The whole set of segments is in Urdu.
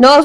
9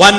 1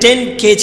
10 kg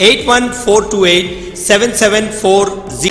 81428774 7740।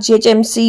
GHMC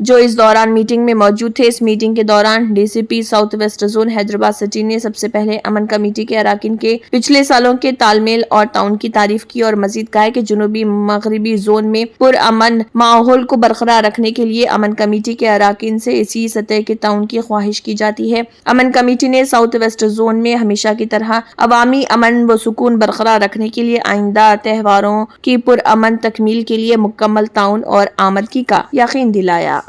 جو اس دوران میٹنگ میں موجود تھے۔ اس میٹنگ کے دوران D C P south west zone Hyderabad city نے سب سے پہلے امن کمیٹی کے اراکین کے پچھلے سالوں کے تال میل اور تعاون کی تعریف کی اور مزید کہا کہ جنوبی مغربی زون میں پرامن ماحول کو برقرار رکھنے کے لیے امن کمیٹی کے اراکین سے اسی سطح کے تعاون کی خواہش کی جاتی ہے۔ امن کمیٹی نے ساؤتھ ویسٹ زون میں ہمیشہ کی طرح عوامی امن و سکون برقرار رکھنے کے لیے آئندہ تہواروں کی پرامن تکمیل کے لیے مکمل تعاون اور آمدگی کا یقین دلایا۔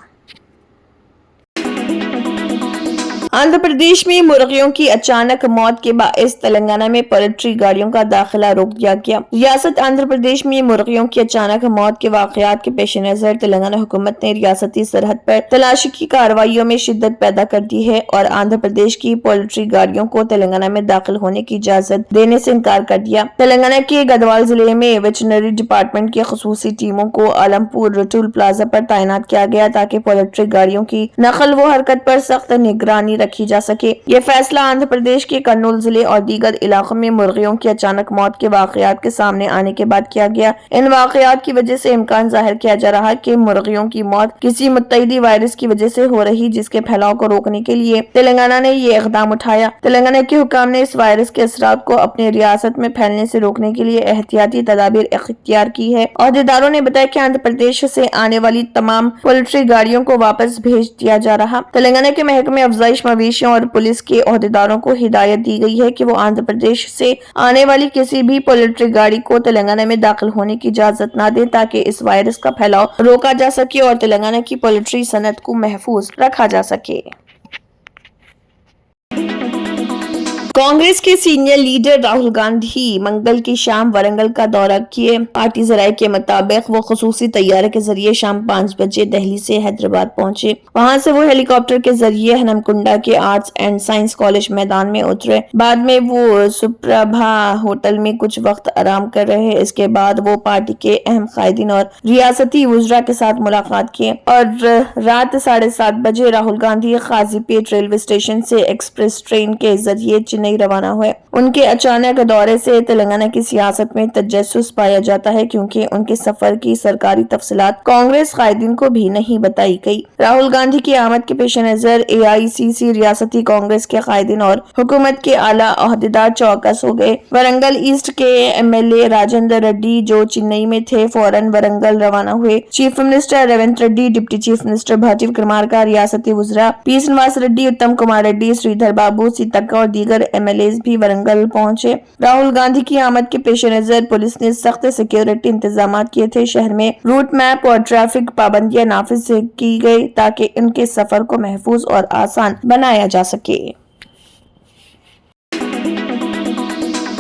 آندھرا پردیش میں مرغیوں کی اچانک موت کے باعث تلنگانہ میں پولٹری گاڑیوں کا داخلہ روک دیا گیا۔ ریاست آندھرا پردیش میں مرغیوں کی اچانک موت کے واقعات کے پیش نظر تلنگانہ حکومت نے ریاستی سرحد پر تلاشی کی کارروائیوں میں شدت پیدا کر دی ہے اور آندھرا پردیش کی پولٹری گاڑیوں کو تلنگانہ میں داخل ہونے کی اجازت دینے سے انکار کر دیا۔ تلنگانہ کے گدوال ضلع میں ویٹرنری ڈپارٹمنٹ کی خصوصی ٹیموں کو عالمپور ٹول پلازا پر تعینات کیا گیا تاکہ پولٹری گاڑیوں کی نقل و حرکت پر سخت نگرانی رکھی جا سکے۔ یہ فیصلہ آندھرا پردیش کے کرنول ضلع اور دیگر علاقوں میں مرغیوں کی اچانک موت کے واقعات کے سامنے آنے کے بعد کیا گیا۔ ان واقعات کی وجہ سے امکان ظاہر کیا جا رہا ہے کہ مرغیوں کی موت کسی متعدی وائرس کی وجہ سے ہو رہی جس کے پھیلاؤ کو روکنے کے لیے تلنگانہ نے یہ اقدام اٹھایا۔ تلنگانہ کے حکام نے اس وائرس کے اثرات کو اپنے ریاست میں پھیلنے سے روکنے کے لیے احتیاطی تدابیر اختیار کی ہے۔ عہدیداروں نے بتایا کہ آندھرا پردیش سے آنے والی تمام پولٹری گاڑیوں کو واپس بھیج دیا جا رہا۔ تلنگانہ کے محکمہ افزائش مویشیوں اور پولیس کے عہدیداروں کو ہدایت دی گئی ہے کہ وہ آندھرا پردیش سے آنے والی کسی بھی پولٹری گاڑی کو تلنگانہ میں داخل ہونے کی اجازت نہ دیں تاکہ اس وائرس کا پھیلاؤ روکا جا سکے اور تلنگانہ کی پولٹری صنعت کو محفوظ رکھا جا سکے۔ کانگریس کے سینئر لیڈر راہل گاندھی منگل کی شام ورنگل کا دورہ کیے۔ پارٹی ذرائع کے مطابق وہ خصوصی طیارے کے ذریعے شام 5 بجے دہلی سے حیدرآباد پہنچے۔ وہاں سے وہ ہیلی کاپٹر کے ذریعے ہنمکنڈا کے آرٹس اینڈ سائنس کالج میدان میں اترے۔ بعد میں وہ سپربھا ہوٹل میں کچھ وقت آرام کر رہے۔ اس کے بعد وہ پارٹی کے اہم قائدین اور ریاستی وزراء کے ساتھ ملاقات کیے اور رات 7:30 بجے راہل گاندھی قاضی پیٹ ریلوے اسٹیشن سے ایکسپریس ٹرین کے ذریعے چنئی روانہ ہوئے۔ ان کے اچانک دورے سے تلنگانہ کی سیاست میں تجسس پایا جاتا ہے کیونکہ ان کے سفر کی سرکاری تفصیلات کانگریس قائدین کو بھی نہیں بتائی گئی۔ راہل گاندھی کی آمد کے پیش نظر AICC ریاستی کانگریس کے قائدین اور حکومت کے اعلیٰ عہدیدار چوکس ہو گئے۔ ورنگل ایسٹ کے MLA راجندر ریڈی جو چنئی میں تھے فوراً ورنگل روانہ ہوئے۔ Chief minister Revanth Reddy, deputy chief minister Bhatti Vikramarka, ریاستی وزراء پی سرینواس ریڈی، اتم کمار ریڈی، سریدھر بابو، سیتکا اور دیگر MLAs بھی ورنگل پہنچے۔ راہل گاندھی کی آمد کے پیش نظر پولیس نے سخت سیکیورٹی انتظامات کیے تھے۔ شہر میں روٹ میپ اور ٹریفک پابندیاں نافذ کی گئی تاکہ ان کے سفر کو محفوظ اور آسان بنایا جا سکے۔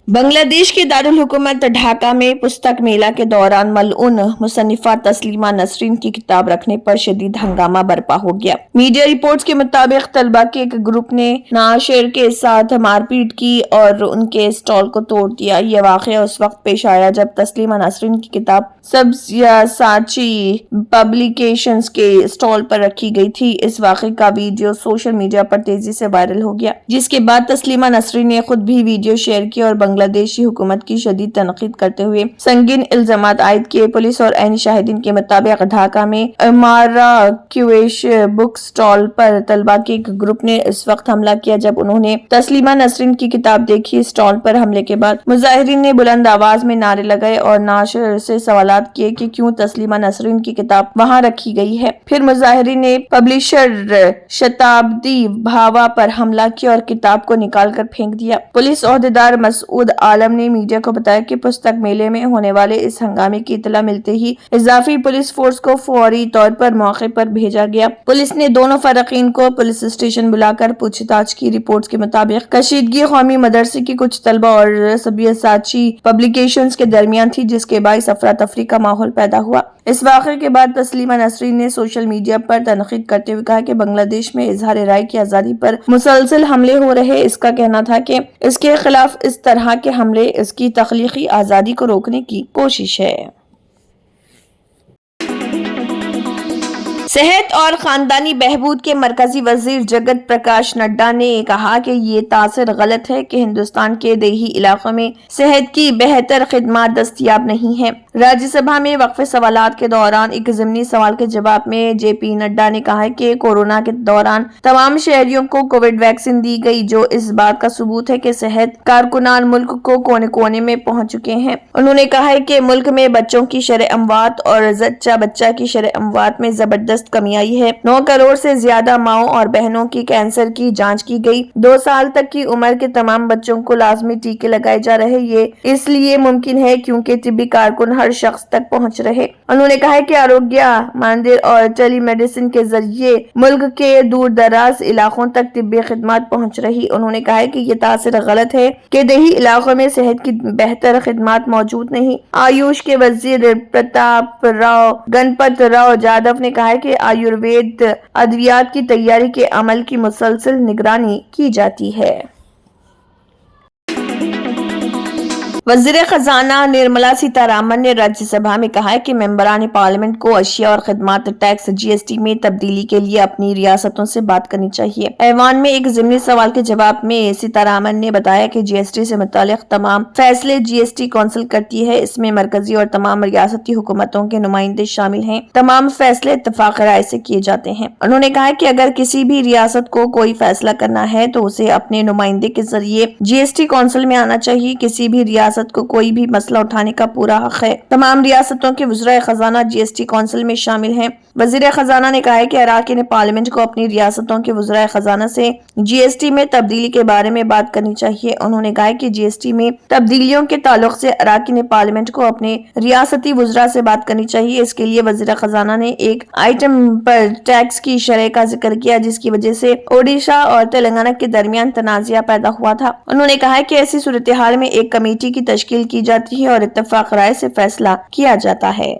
بنگلہ دیش کے دارالحکومت ڈھاکہ میں پستک میلہ کے دوران ملعون مصنفہ تسلیمہ نسرین کی کتاب رکھنے پر شدید ہنگامہ برپا ہو گیا۔ میڈیا رپورٹس کے مطابق طلبہ کے ایک گروپ نے ناشر کے ساتھ مار پیٹ کی اور ان کے اسٹال کو توڑ دیا۔ یہ واقعہ اس وقت پیش آیا جب تسلیمہ نسرین کی کتاب سبیاساچی پبلیکیشنز کے اسٹال پر رکھی گئی تھی۔ اس واقعے کا ویڈیو سوشل میڈیا پر تیزی سے وائرل ہو گیا جس کے بعد تسلیمہ نسرین نے خود بھی ویڈیو شیئر کیا اور بنگلہ دیشی حکومت کی شدید تنقید کرتے ہوئے سنگین الزامات عائد کیے۔ پولیس اور عینی شاہدین کے مطابق ڈھاکہ میں ماراکیویش بک اسٹال پر طلبہ کے ایک گروپ نے اس وقت حملہ کیا جب انہوں نے تسلیمہ نسرین کی کتاب دیکھی۔ اسٹال پر حملے کے بعد مظاہرین نے بلند آواز میں نعرے لگائے اور ناشر سے سوالات کیے کہ کیوں تسلیمہ نسرین کی کتاب وہاں رکھی گئی ہے۔ پھر مظاہرین نے پبلشر شتابدی بھاوا پر حملہ کیا اور کتاب کو نکال کر پھینک دیا۔ پولیس عہدیدار مسعود عالم نے میڈیا کو بتایا کہ پستک میلے میں ہونے والے اس ہنگامے کی اطلاع ملتے ہی اضافی پولیس فورس کو فوری طور پر موقع پر بھیجا گیا۔ پولیس نے دونوں فریقین کو پولیس اسٹیشن بلا کر پوچھ تاچھ کی۔ رپورٹس کے مطابق کشیدگی قومی مدرسے کی کچھ طلبہ اور سبیاساچی پبلیکیشنز کے درمیان تھی جس کے باعث افراتفری کا ماحول پیدا ہوا۔ اس واقعے کے بعد تسلیمہ نسرین نے سوشل میڈیا پر تنقید کرتے ہوئے کہا کہ بنگلہ دیش میں اظہار رائے کی آزادی پر مسلسل حملے ہو رہے۔ اس کا کہنا تھا کہ اس کے خلاف اس طرح کے حملے اس کی تخلیقی آزادی کو روکنے کی کوشش ہے۔ صحت اور خاندانی بہبود کے مرکزی وزیر جگت پرکاش نڈا نے کہا کہ یہ تاثر غلط ہے کہ ہندوستان کے دیہی علاقوں میں صحت کی بہتر خدمات دستیاب نہیں ہیں۔ راجیہ سبھا میں وقفے سوالات کے دوران ایک ضمنی سوال کے جواب میں جے پی نڈا نے کہا کہ کورونا کے دوران تمام شہریوں کو کووڈ ویکسین دی گئی، جو اس بات کا ثبوت ہے کہ صحت کارکنان ملک کو کونے کونے میں پہنچ چکے ہیں۔ انہوں نے کہا ہے کہ ملک میں بچوں کی شرح اموات اور زچہ بچہ کی شرح اموات میں زبردست کمی آئی ہے۔ 9 کروڑ سے زیادہ ماؤں اور بہنوں کی کینسر کی جانچ کی گئی۔ 2 سال تک کی عمر کے تمام بچوں کو لازمی ٹیکے لگائے جا رہے، یہ اس لیے ممکن ہے کیونکہ طبی کارکن ہر شخص تک پہنچ رہے۔ انہوں نے کہا کہ آروگیہ مندر اور ٹیلی میڈیسن کے ذریعے ملک کے دور دراز علاقوں تک طبی خدمات پہنچ رہی۔ انہوں نے کہا کہ یہ تاثر غلط ہے کہ دیہی علاقوں میں صحت کی بہتر خدمات موجود نہیں۔ آیوش کے وزیر پرتاپ راؤ گنپت راؤ جادو نے کہا کہ آیوروید ادویات کی تیاری کے عمل کی مسلسل نگرانی کی جاتی ہے۔ وزیر خزانہ نرملا سیتارمن نے راجیہ سبھا میں کہا کہ ممبران پارلیمنٹ کو اشیاء اور خدمات ٹیکس GST میں تبدیلی کے لیے اپنی ریاستوں سے بات کرنی چاہیے۔ ایوان میں ایک ضمنی سوال کے جواب میں سیتارمن نے بتایا کہ GST سے متعلق تمام فیصلے GST کونسل کرتی ہے، اس میں مرکزی اور تمام ریاستی حکومتوں کے نمائندے شامل ہیں۔ تمام فیصلے اتفاق رائے سے کیے جاتے ہیں۔ انہوں نے کہا کہ اگر کسی بھی ریاست کو کوئی فیصلہ کرنا ہے تو اسے اپنے نمائندے کے ذریعے GST کونسل میں آنا چاہیے۔ کسی بھی ریاست کو کوئی بھی مسئلہ اٹھانے کا پورا حق ہے۔ تمام ریاستوں کے وزرائے خزانہ GST کونسل میں شامل ہیں۔ وزیر خزانہ نے کہا کہ اراکین پارلیمنٹ کو اپنی ریاستوں کے وزرائے خزانہ سے GST میں تبدیلی کے بارے میں بات کرنی چاہیے۔ انہوں نے کہا کہ GST میں تبدیلیوں کے تعلق سے اراکین پارلیمنٹ کو اپنے ریاستی وزراء سے بات کرنی چاہیے۔ اس کے لیے وزیر خزانہ نے ایک آئٹم پر ٹیکس کی شرح کا ذکر کیا جس کی وجہ سے اوڈیشہ اور تلنگانہ کے درمیان تنازعہ پیدا ہوا تھا۔ انہوں نے کہا کہ ایسی صورتحال میں ایک کمیٹی کی تشکیل کی جاتی ہے اور اتفاق رائے سے فیصلہ کیا جاتا ہے۔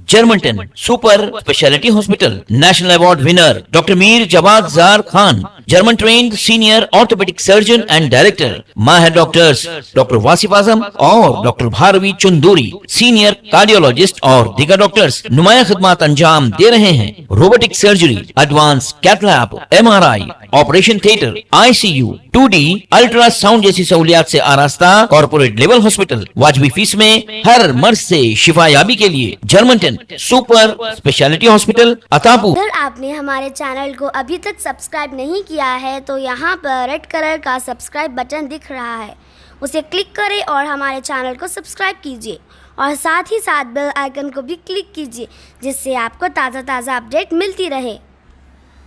Germanten super specialty hospital national award winner doctor Mir Jawad Zar Khan, German trained senior orthopaedic surgeon and director, ماہر ڈاکٹرز ڈاکٹر واصف اعظم اور doctor Bharavi Chanduri, senior cardiologist اور دیگر ڈاکٹرز نمایاں خدمات انجام دے رہے ہیں۔ Robotic surgery, advance cath lab, MRI، operation theatre, ICU، 2D ultrasound جیسی سہولیات سے آراستہ کارپوریٹ لیول ہاسپٹل، واجبی فیس میں ہر مرض سے شفا یابی کے لیے جرمنٹن سپر اسپیشلٹی ہاسپٹل عطاپور۔ اگر آپ نے ہمارے چینل کو ابھی تک سبسکرائب نہیں کیا ہے تو یہاں پر ریڈ کلر کا سبسکرائب بٹن دکھ رہا ہے، اسے کلک کریں اور ہمارے چینل کو سبسکرائب کیجیے اور ساتھ ہی ساتھ بیل آئیکن کو بھی کلک کیجیے جس سے آپ کو تازہ اپڈیٹ ملتی رہے۔